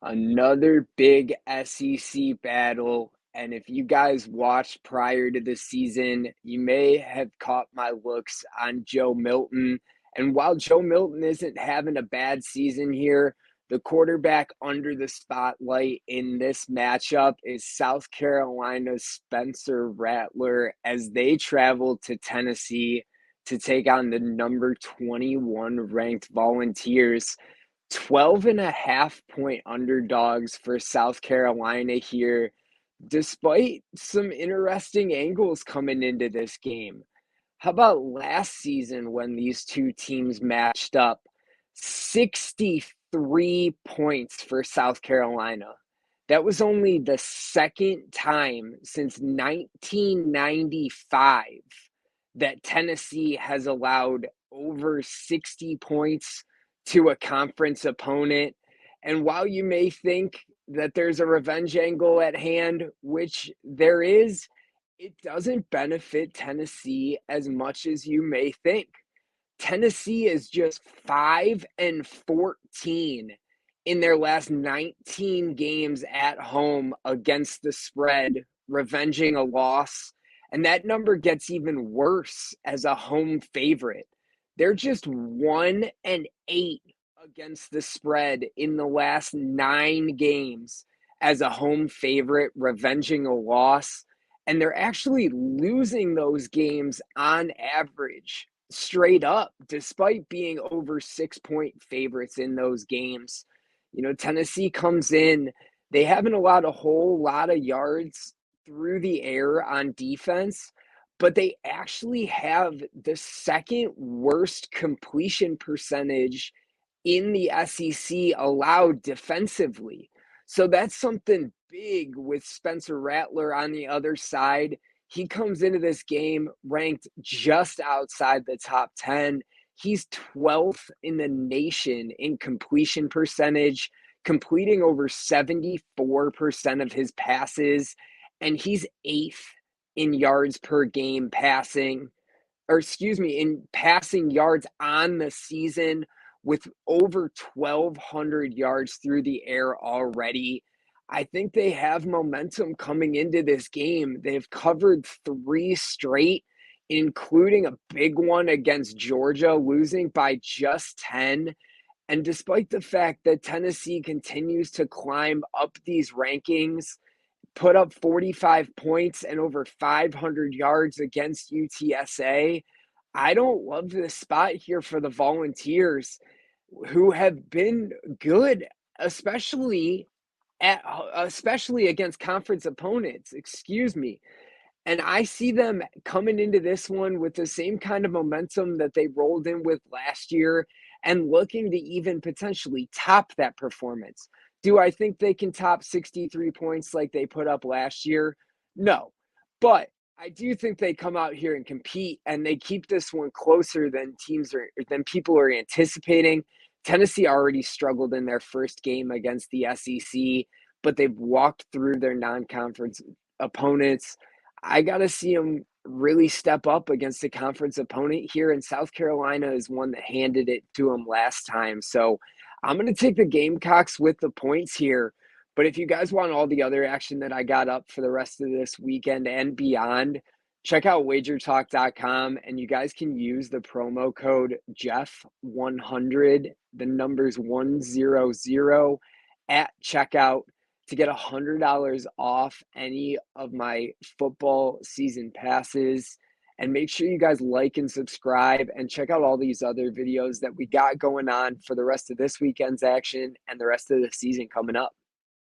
Another big SEC battle. And if you guys watched prior to the season, you may have caught my looks on Joe Milton. And while Joe Milton isn't having a bad season here, the quarterback under the spotlight in this matchup is South Carolina's Spencer Rattler as they travel to Tennessee to take on the number 21 ranked Volunteers. 12.5 point underdogs for South Carolina here, despite some interesting angles coming into this game. How about last season when these two teams matched up? 63 points for South Carolina. That was only the second time since 1995 that Tennessee has allowed over 60 points to a conference opponent. And while you may think that there's a revenge angle at hand, which there is, it doesn't benefit Tennessee as much as you may think. Tennessee is just 5-14 in their last 19 games at home against the spread, revenging a loss. And that number gets even worse as a home favorite. They're just 1-8 against the spread in the last 9 games as a home favorite, revenging a loss. And they're actually losing those games on average, straight up, despite being over 6-point favorites in those games. You know, Tennessee comes in, they haven't allowed a whole lot of yards through the air on defense, but they actually have the second worst completion percentage in the SEC allowed defensively. So that's something big with Spencer Rattler on the other side. He comes into this game ranked just outside the top 10. He's 12th in the nation in completion percentage, completing over 74% of his passes, and he's 8th in yards per game passing, in passing yards on the season with over 1,200 yards through the air already. I think they have momentum coming into this game. They've covered 3 straight, including a big one against Georgia, losing by just 10. And despite the fact that Tennessee continues to climb up these rankings, put up 45 points and over 500 yards against UTSA, I don't love this spot here for the Volunteers, who have been good, especially against conference opponents. And I see them coming into this one with the same kind of momentum that they rolled in with last year and looking to even potentially top that performance. Do I think they can top 63 points like they put up last year? No. But I do think they come out here and compete, and they keep this one closer than people are anticipating. Tennessee already struggled in their first game against the SEC, but they've walked through their non-conference opponents. I got to see them really step up against a conference opponent here, and South Carolina is one that handed it to them last time. So I'm going to take the Gamecocks with the points here. But if you guys want all the other action that I got up for the rest of this weekend and beyond, check out wagertalk.com, and you guys can use the promo code Jeff100, the numbers 100 at checkout to get $100 off any of my football season passes. And make sure you guys like and subscribe and check out all these other videos that we got going on for the rest of this weekend's action and the rest of the season coming up.